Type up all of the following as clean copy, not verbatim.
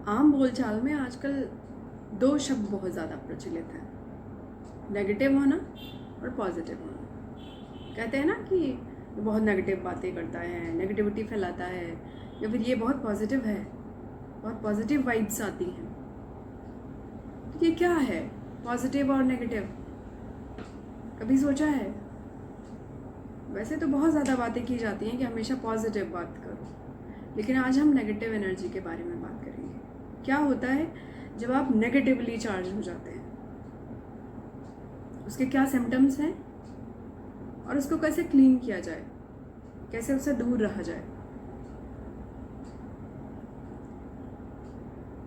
आम बोलचाल में आजकल दो शब्द बहुत ज़्यादा प्रचलित हैं, नेगेटिव होना और पॉजिटिव होना। कहते हैं ना कि ये बहुत नेगेटिव बातें करता है, नेगेटिविटी फैलाता है, या फिर ये बहुत पॉजिटिव है, बहुत पॉजिटिव वाइब्स आती हैं। तो ये क्या है पॉजिटिव और नेगेटिव? कभी सोचा है? वैसे तो बहुत ज़्यादा बातें की जाती हैं कि हमेशा पॉजिटिव बात करो, लेकिन आज हम नेगेटिव एनर्जी के बारे में बात करेंगे। क्या होता है जब आप नेगेटिवली चार्ज हो जाते हैं, उसके क्या सिम्टम्स हैं और उसको कैसे क्लीन किया जाए, कैसे उससे दूर रहा जाए।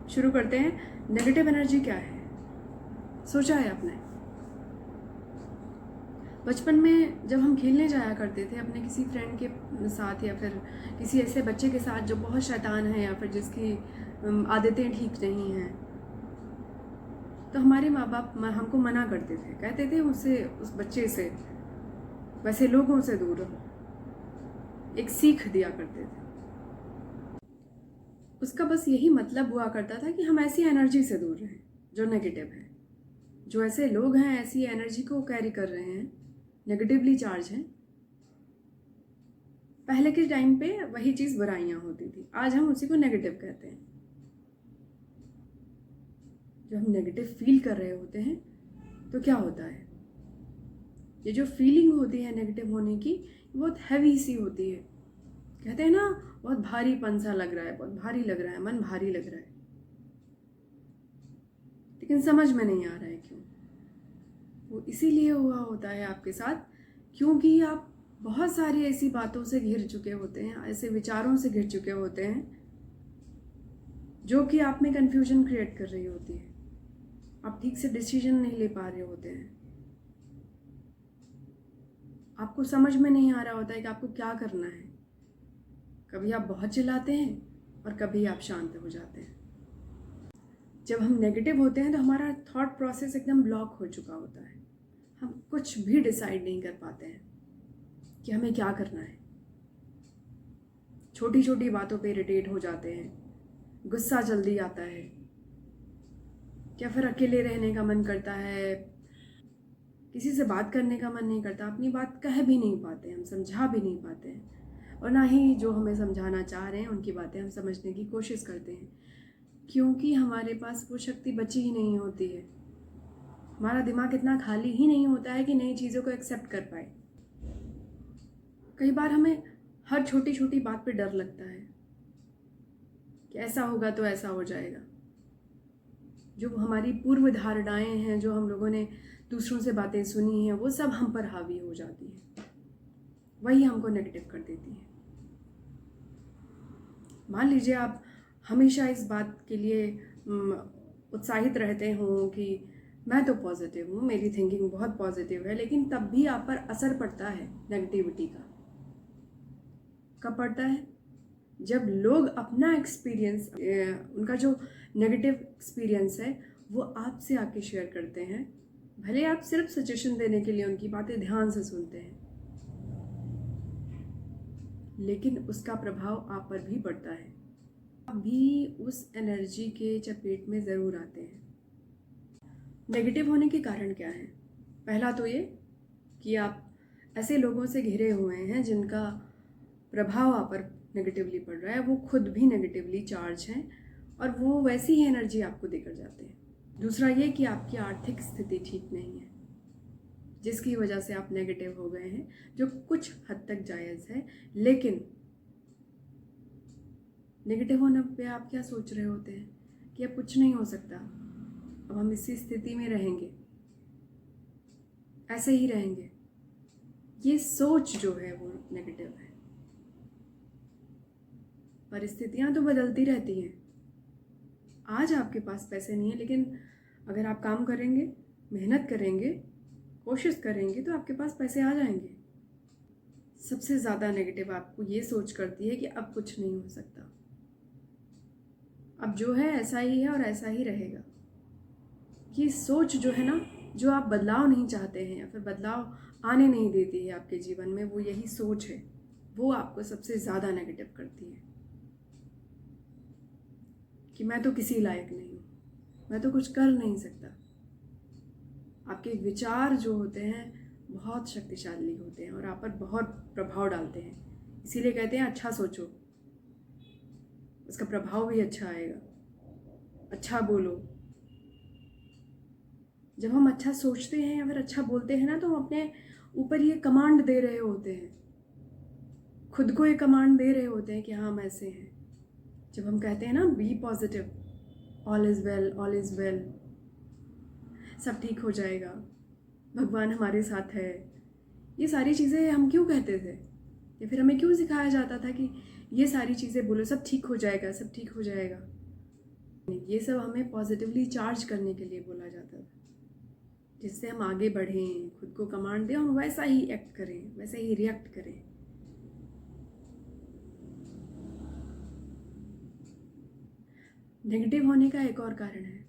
शुरू करते हैं। नेगेटिव एनर्जी क्या है? सोचा है आपने? बचपन में जब हम खेलने जाया करते थे अपने किसी फ्रेंड के साथ, या फिर किसी ऐसे बच्चे के साथ जो बहुत शैतान है या फिर जिसकी आदतें ठीक नहीं हैं, तो हमारे माँ बाप हमको मना करते थे, कहते थे उस बच्चे से, वैसे लोगों से दूर रहो। एक सीख दिया करते थे। उसका बस यही मतलब हुआ करता था कि हम ऐसी एनर्जी से दूर रहें जो नेगेटिव है, जो ऐसे लोग हैं ऐसी एनर्जी को कैरी कर रहे हैं, नेगेटिवली चार्ज हैं। पहले के टाइम पे वही चीज़ बुराइयाँ होती थी, आज हम उसी को नेगेटिव कहते हैं। जब हम नेगेटिव फील कर रहे होते हैं तो क्या होता है, ये जो फीलिंग होती है नेगेटिव होने की, बहुत हैवी सी होती है। कहते हैं ना, बहुत भारीपन सा लग रहा है, बहुत भारी लग रहा है, मन भारी लग रहा है, लेकिन समझ में नहीं आ रहा है क्यों। वो इसीलिए हुआ होता है आपके साथ क्योंकि आप बहुत सारी ऐसी बातों से घिर चुके होते हैं, ऐसे विचारों से घिर चुके होते हैं जो कि आप में कन्फ्यूजन क्रिएट कर रही होती है। आप ठीक से डिसीजन नहीं ले पा रहे होते हैं, आपको समझ में नहीं आ रहा होता है कि आपको क्या करना है। कभी आप बहुत चिल्लाते हैं और कभी आप शांत हो जाते हैं। जब हम नेगेटिव होते हैं तो हमारा थॉट प्रोसेस एकदम ब्लॉक हो चुका होता है, हम कुछ भी डिसाइड नहीं कर पाते हैं कि हमें क्या करना है। छोटी छोटी बातों पे इरिटेट हो जाते हैं, गुस्सा जल्दी आता है, या फिर अकेले रहने का मन करता है, किसी से बात करने का मन नहीं करता, अपनी बात कह भी नहीं पाते, हम समझा भी नहीं पाते हैं, और ना ही जो हमें समझाना चाह रहे हैं उनकी बातें हम समझने की कोशिश करते हैं, क्योंकि हमारे पास वो शक्ति बची ही नहीं होती है। हमारा दिमाग इतना खाली ही नहीं होता है कि नई चीज़ों को एक्सेप्ट कर पाए। कई बार हमें हर छोटी छोटी बात पे डर लगता है कि ऐसा होगा तो ऐसा हो जाएगा। जो हमारी पूर्व धारणाएं हैं, जो हम लोगों ने दूसरों से बातें सुनी हैं, वो सब हम पर हावी हो जाती हैं, वही हमको नेगेटिव कर देती है। मान लीजिए आप हमेशा इस बात के लिए उत्साहित रहते हो कि मैं तो पॉजिटिव हूँ, मेरी थिंकिंग बहुत पॉजिटिव है, लेकिन तब भी आप पर असर पड़ता है नेगेटिविटी का। कब पड़ता है? जब लोग अपना एक्सपीरियंस, उनका जो नेगेटिव एक्सपीरियंस है वो आपसे आके शेयर करते हैं। भले आप सिर्फ सजेशन देने के लिए उनकी बातें ध्यान से सुनते हैं, लेकिन उसका प्रभाव आप पर भी पड़ता है। आप भी उस एनर्जी के चपेट में ज़रूर आते हैं। नेगेटिव होने के कारण क्या है? पहला तो ये कि आप ऐसे लोगों से घिरे हुए हैं जिनका प्रभाव आप पर नेगेटिवली पड़ रहा है, वो खुद भी नेगेटिवली चार्ज हैं और वो वैसी ही एनर्जी आपको देकर जाते हैं। दूसरा ये कि आपकी आर्थिक स्थिति ठीक नहीं है, जिसकी वजह से आप नेगेटिव हो गए हैं, जो कुछ हद तक जायज़ है। लेकिन नेगेटिव होने पे आप क्या सोच रहे होते हैं कि अब कुछ नहीं हो सकता, अब हम इसी स्थिति में रहेंगे, ऐसे ही रहेंगे। ये सोच जो है वो नेगेटिव है। परिस्थितियाँ तो बदलती रहती हैं। आज आपके पास पैसे नहीं है, लेकिन अगर आप काम करेंगे, मेहनत करेंगे, कोशिश करेंगे तो आपके पास पैसे आ जाएंगे। सबसे ज़्यादा नेगेटिव आपको ये सोच करती है कि अब कुछ नहीं हो सकता, अब जो है ऐसा ही है और ऐसा ही रहेगा। ये सोच जो है ना, जो आप बदलाव नहीं चाहते हैं या फिर बदलाव आने नहीं देती है आपके जीवन में, वो यही सोच है, वो आपको सबसे ज़्यादा नेगेटिव करती है। कि मैं तो किसी लायक नहीं हूँ, मैं तो कुछ कर नहीं सकता। आपके विचार जो होते हैं बहुत शक्तिशाली होते हैं और आप पर बहुत प्रभाव डालते हैं। इसीलिए कहते हैं अच्छा सोचो, उसका प्रभाव भी अच्छा आएगा। अच्छा बोलो। जब हम अच्छा सोचते हैं या फिर अच्छा बोलते हैं ना, तो हम अपने ऊपर ये कमांड दे रहे होते हैं, खुद को ये कमांड दे रहे होते हैं कि हाँ हम ऐसे हैं। जब हम कहते हैं ना be positive, all is well, all is well, सब ठीक हो जाएगा, भगवान हमारे साथ है, ये सारी चीज़ें हम क्यों कहते थे या फिर हमें क्यों सिखाया जाता था कि ये सारी चीज़ें बोलो, सब ठीक हो जाएगा, सब ठीक हो जाएगा। ये सब हमें पॉजिटिवली चार्ज करने के लिए बोला जाता था, जिससे हम आगे बढ़ें, खुद को कमांड दें और वैसा ही एक्ट करें, वैसा ही रिएक्ट करें। नेगेटिव होने का एक और कारण है,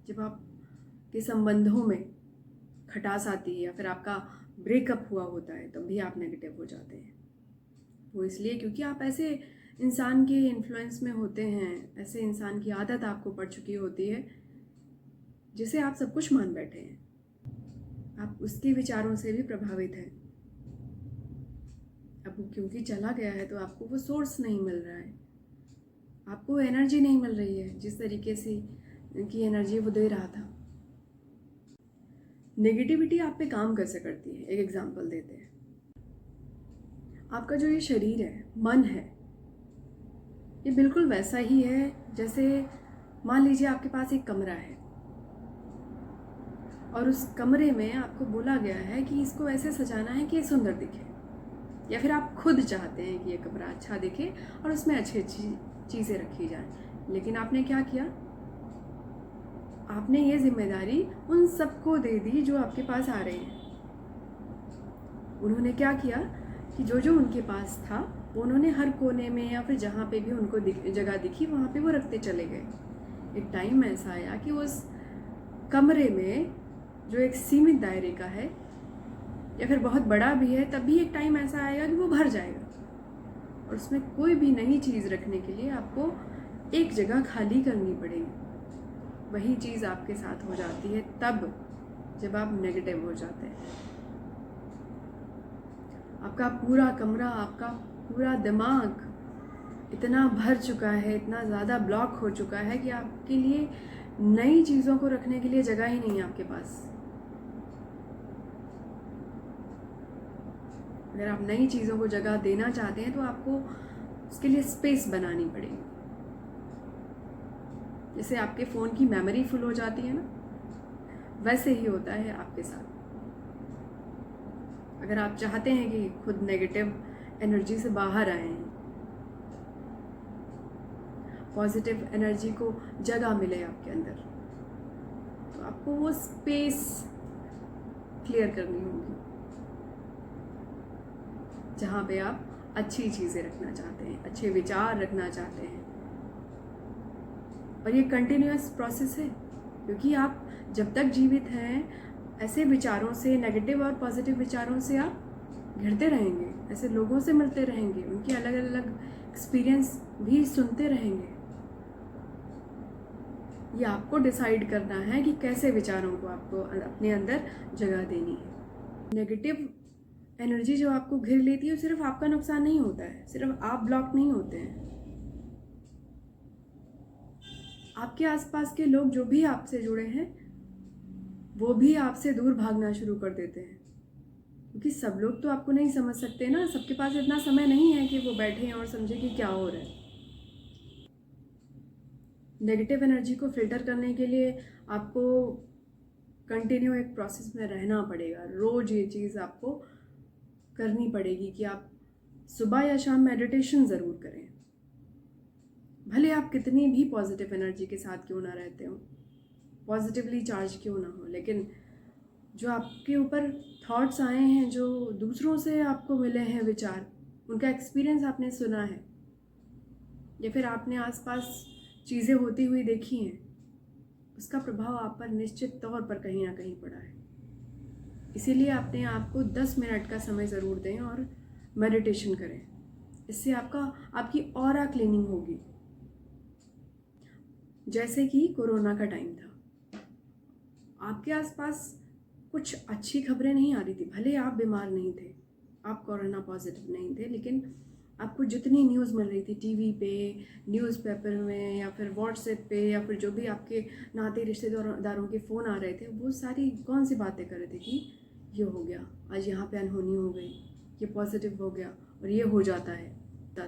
जब आपके संबंधों में खटास आती है या फिर आपका ब्रेकअप हुआ होता है, तब भी आप नेगेटिव हो जाते हैं। वो इसलिए क्योंकि आप ऐसे इंसान के इन्फ्लुएंस में होते हैं, ऐसे इंसान की आदत आपको पड़ चुकी होती है जिसे आप सब कुछ मान बैठे हैं, आप उसके विचारों से भी प्रभावित हैं। अब वो क्योंकि चला गया है तो आपको वो सोर्स नहीं मिल रहा है, आपको एनर्जी नहीं मिल रही है जिस तरीके से की एनर्जी वो दे रहा था। नेगेटिविटी आप पे काम कैसे करती है, एक एग्जांपल देते हैं। आपका जो ये शरीर है, मन है, ये बिल्कुल वैसा ही है जैसे मान लीजिए आपके पास एक कमरा है और उस कमरे में आपको बोला गया है कि इसको ऐसे सजाना है कि ये सुंदर दिखे, या फिर आप खुद चाहते हैं कि ये कमरा अच्छा दिखे और उसमें अच्छी अच्छी चीज़ें रखी जाएं। लेकिन आपने क्या किया, आपने ये जिम्मेदारी उन सबको दे दी जो आपके पास आ रहे हैं। उन्होंने क्या किया कि जो जो उनके पास था वो उन्होंने हर कोने में या फिर जहाँ पे भी उनको जगह दिखी वहाँ पे वो रखते चले गए। एक टाइम ऐसा आया कि उस कमरे में जो एक सीमित दायरे का है या फिर बहुत बड़ा भी है, तब भी एक टाइम ऐसा आएगा कि वो भर जाएगा और उसमें कोई भी नई चीज़ रखने के लिए आपको एक जगह खाली करनी पड़ेगी। वही चीज़ आपके साथ हो जाती है तब जब आप नेगेटिव हो जाते हैं। आपका पूरा कमरा, आपका पूरा दिमाग इतना भर चुका है, इतना ज़्यादा ब्लॉक हो चुका है कि आपके लिए नई चीज़ों को रखने के लिए जगह ही नहीं है आपके पास। अगर आप नई चीज़ों को जगह देना चाहते हैं तो आपको उसके लिए स्पेस बनानी पड़ेगी। जैसे आपके फ़ोन की मेमोरी फुल हो जाती है ना, वैसे ही होता है आपके साथ। अगर आप चाहते हैं कि खुद नेगेटिव एनर्जी से बाहर आएं, पॉजिटिव एनर्जी को जगह मिले आपके अंदर, तो आपको वो स्पेस क्लियर करनी होगी जहाँ पे आप अच्छी चीज़ें रखना चाहते हैं, अच्छे विचार रखना चाहते हैं। और ये कंटिन्यूअस प्रोसेस है, क्योंकि आप जब तक जीवित हैं ऐसे विचारों से, नेगेटिव और पॉजिटिव विचारों से आप घिरते रहेंगे, ऐसे लोगों से मिलते रहेंगे, उनके अलग अलग एक्सपीरियंस भी सुनते रहेंगे। ये आपको डिसाइड करना है कि कैसे विचारों को आपको अपने अंदर जगह देनी है। नेगेटिव एनर्जी जो आपको घेर लेती है, सिर्फ आपका नुकसान नहीं होता है, सिर्फ आप ब्लॉक नहीं होते हैं, आपके आसपास के लोग जो भी आपसे जुड़े हैं वो भी आपसे दूर भागना शुरू कर देते हैं, क्योंकि सब लोग तो आपको नहीं समझ सकते ना, सबके पास इतना समय नहीं है कि वो बैठें और समझें कि क्या हो रहा है। नेगेटिव एनर्जी को फिल्टर करने के लिए आपको कंटिन्यू एक प्रोसेस में रहना पड़ेगा। रोज़ ये चीज़ आपको करनी पड़ेगी कि आप सुबह या शाम मेडिटेशन ज़रूर करें। भले आप कितनी भी पॉजिटिव एनर्जी के साथ क्यों ना रहते हो, पॉजिटिवली चार्ज क्यों ना हो, लेकिन जो आपके ऊपर थॉट्स आए हैं, जो दूसरों से आपको मिले हैं विचार, उनका एक्सपीरियंस आपने सुना है या फिर आपने आसपास चीज़ें होती हुई देखी हैं, उसका प्रभाव आप पर निश्चित तौर पर कहीं ना कहीं पड़ा है। इसीलिए अपने आप को 10 मिनट का समय ज़रूर दें और मेडिटेशन करें। इससे आपकी ऑरा क्लीनिंग होगी, जैसे कि कोरोना का टाइम था, आपके आसपास कुछ अच्छी खबरें नहीं आ रही थी। भले आप बीमार नहीं थे, आप कोरोना पॉजिटिव नहीं थे, लेकिन आपको जितनी न्यूज़ मिल रही थी टीवी पे, न्यूज़पेपर में, या फिर व्हाट्सएप पे, या फिर जो भी आपके नाते रिश्तेदारों के फ़ोन आ रहे थे, वो सारी कौन सी बातें कर रहे थे कि ये हो गया, आज यहाँ पे अनहोनी हो गई, ये पॉजिटिव हो गया और ये हो जाता है था।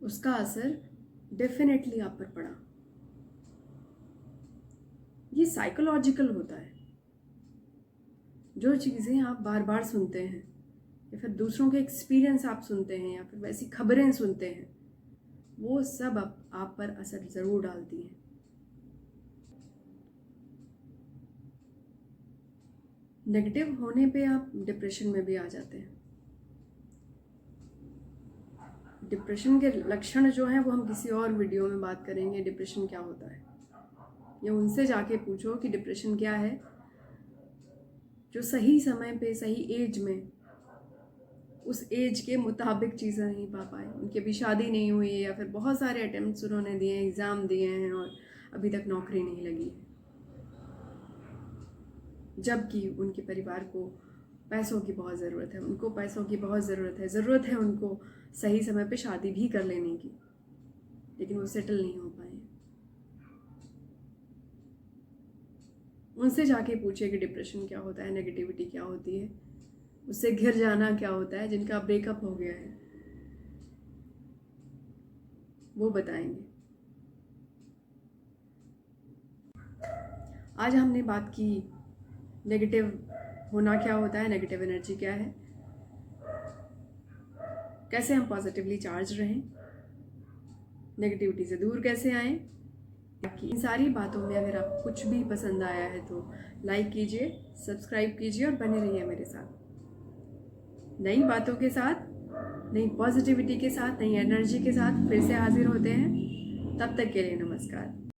उसका असर डेफिनेटली आप पर पड़ा। ये साइकोलॉजिकल होता है। जो चीज़ें आप बार बार सुनते हैं, या फिर दूसरों के एक्सपीरियंस आप सुनते हैं, या फिर वैसी खबरें सुनते हैं, वो सब आप पर असर ज़रूर डालती हैं। नेगेटिव होने पे आप डिप्रेशन में भी आ जाते हैं। डिप्रेशन के लक्षण जो हैं वो हम किसी और वीडियो में बात करेंगे, डिप्रेशन क्या होता है। या उनसे जाके पूछो कि डिप्रेशन क्या है, जो सही समय पे सही एज में उस एज के मुताबिक चीज़ें नहीं पा पाए, उनकी अभी शादी नहीं हुई है, या फिर बहुत सारे अटेम्प्ट्स उन्होंने दिए हैं, एग्ज़ाम दिए हैं और अभी तक नौकरी नहीं लगी है, जबकि उनके परिवार को पैसों की बहुत ज़रूरत है, उनको पैसों की बहुत ज़रूरत है उनको सही समय पे शादी भी कर लेने की, लेकिन वो सेटल नहीं हो पाए। उनसे जाके पूछिए कि डिप्रेशन क्या होता है, नेगेटिविटी क्या होती है, उससे घिर जाना क्या होता है, जिनका ब्रेकअप हो गया है वो बताएंगे। आज हमने बात की नेगेटिव होना क्या होता है, नेगेटिव एनर्जी क्या है, कैसे हम पॉजिटिवली चार्ज रहें, नेगेटिविटी से दूर कैसे आएं। इन सारी बातों में अगर आपको कुछ भी पसंद आया है तो लाइक कीजिए, सब्सक्राइब कीजिए और बने रहिए मेरे साथ। नई बातों के साथ, नई पॉजिटिविटी के साथ, नई एनर्जी के साथ फिर से हाजिर होते हैं। तब तक के लिए नमस्कार।